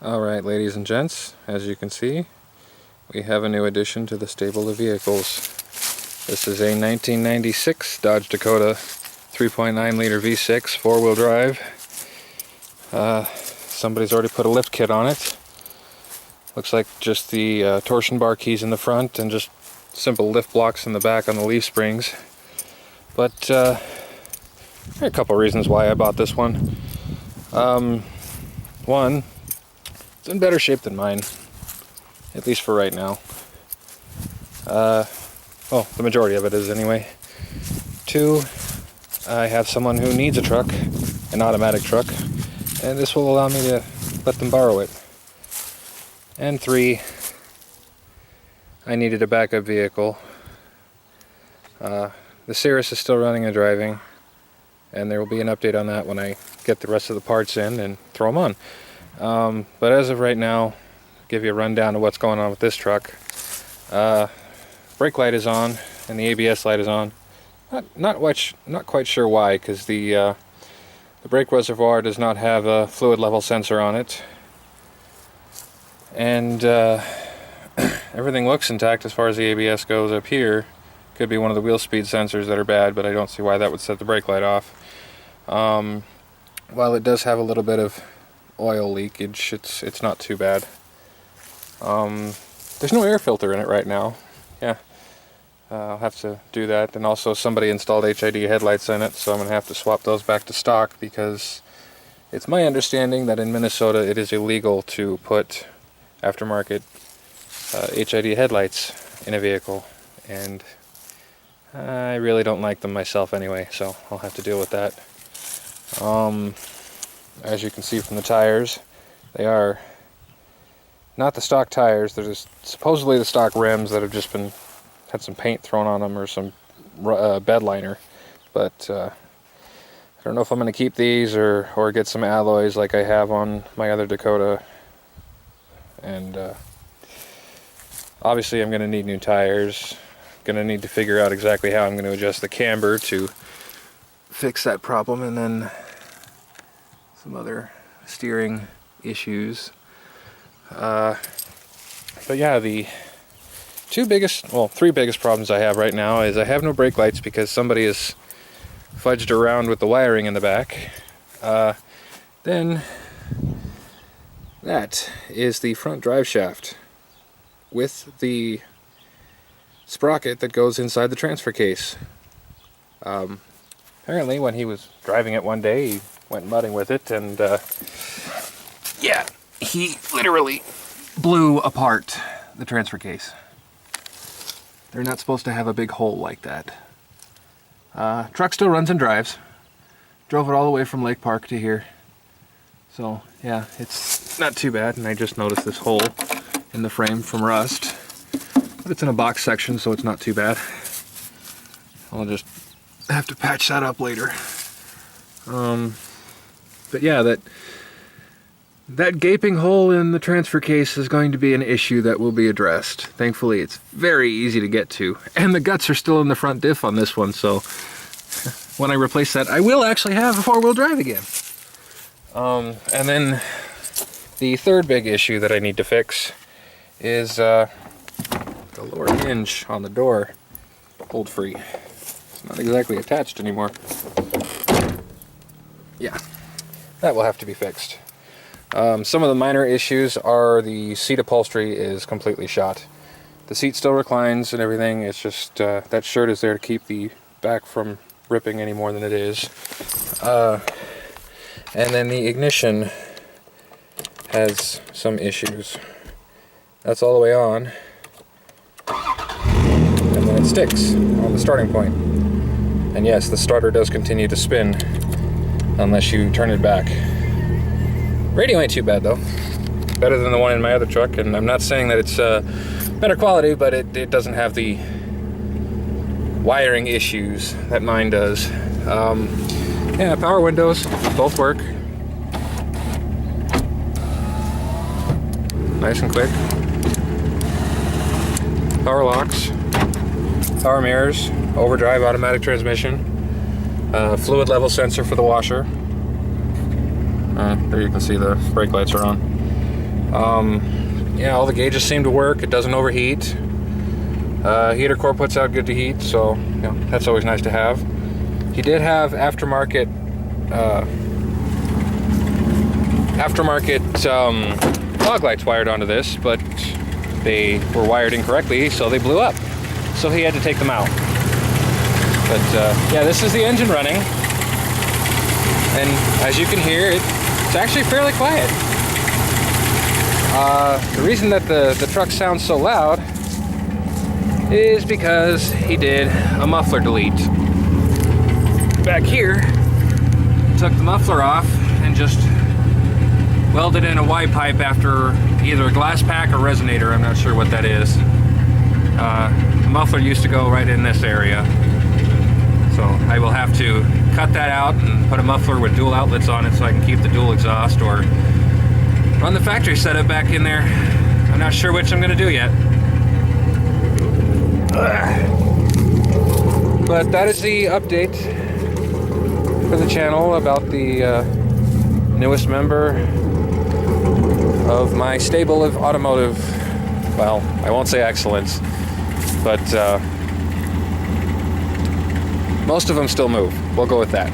Alright, ladies and gents, as you can see, we have a new addition to the stable of vehicles. This is a 1996 Dodge Dakota 3.9 liter V6 four-wheel drive. Somebody's already put a lift kit on it. Looks like just the torsion bar keys in the front and just simple lift blocks in the back on the leaf springs. But there are a couple reasons why I bought this one. One, it's in better shape than mine, at least for right now. Well, the majority of it is anyway. Two, I have someone who needs a truck, an automatic truck, and this will allow me to let them borrow it. And three, I needed a backup vehicle. The Cirrus is still running and driving, and there will be an update on that when I get the rest of the parts in and throw them on. But as of right now, I'll give you a rundown of what's going on with this truck. Brake light is on and the ABS light is on. Not quite sure why, because the brake reservoir does not have a fluid level sensor on it, and everything looks intact as far as the ABS goes up here. Could be one of the wheel speed sensors that are bad, but I don't see why that would set the brake light off. While it does have a little bit of oil leakage, it's not too bad. There's no air filter in it right now. Yeah, I'll have to do that. And also somebody installed HID headlights in it, so I'm going to have to swap those back to stock, because it's my understanding that in Minnesota it is illegal to put aftermarket HID headlights in a vehicle, and I really don't like them myself anyway, so I'll have to deal with that. As you can see from the tires, they are not the stock tires. They're just supposedly the stock rims that have just had some paint thrown on them or some bed liner. But I don't know if I'm going to keep these or get some alloys like I have on my other Dakota. And obviously I'm going to need new tires. Going to need to figure out exactly how I'm going to adjust the camber to fix that problem, and then some other steering issues. But yeah, the three biggest problems I have right now is I have no brake lights because somebody has fudged around with the wiring in the back. Then that is the front drive shaft with the sprocket that goes inside the transfer case. Apparently when he was driving it one day, he went mudding with it, and yeah, he literally blew apart the transfer case. They're not supposed to have a big hole like that. Truck still runs and drives. Drove it all the way from Lake Park to here. So yeah, it's not too bad, and I just noticed this hole in the frame from rust. But it's in a box section, so it's not too bad. I'll just have to patch that up later. But yeah, that gaping hole in the transfer case is going to be an issue that will be addressed. Thankfully, it's very easy to get to. And the guts are still in the front diff on this one, so when I replace that, I will actually have a four-wheel drive again. And then the third big issue that I need to fix is the lower hinge on the door. Hold free. It's not exactly attached anymore. Yeah, that will have to be fixed. Some of the minor issues are the seat upholstery is completely shot. The seat still reclines and everything. It's just that shirt is there to keep the back from ripping any more than it is. And then the ignition has some issues. That's all the way on, and then it sticks on the starting point. And yes, the starter does continue to spin unless you turn it back. Radio ain't too bad though. Better than the one in my other truck, and I'm not saying that it's better quality, but it doesn't have the wiring issues that mine does. Yeah, power windows both work. Nice and quick. Power locks, power mirrors, overdrive automatic transmission, fluid level sensor for the washer. There you can see the brake lights are on. Yeah, all the gauges seem to work. It doesn't overheat. Heater core puts out good to heat, so you know, that's always nice to have. He did have aftermarket fog lights wired onto this, but they were wired incorrectly, so they blew up. So he had to take them out. But yeah, this is the engine running, and as you can hear, it's actually fairly quiet. The reason that the truck sounds so loud is because he did a muffler delete. Back here, took the muffler off and just welded in a Y pipe after either a glass pack or resonator. I'm not sure what that is. The muffler used to go right in this area, so I will have to cut that out and put a muffler with dual outlets on it so I can keep the dual exhaust, or run the factory setup back in there. I'm not sure which I'm going to do yet. But that is the update for the channel about the newest member of my stable of automotive, well, I won't say excellence, but most of them still move. We'll go with that.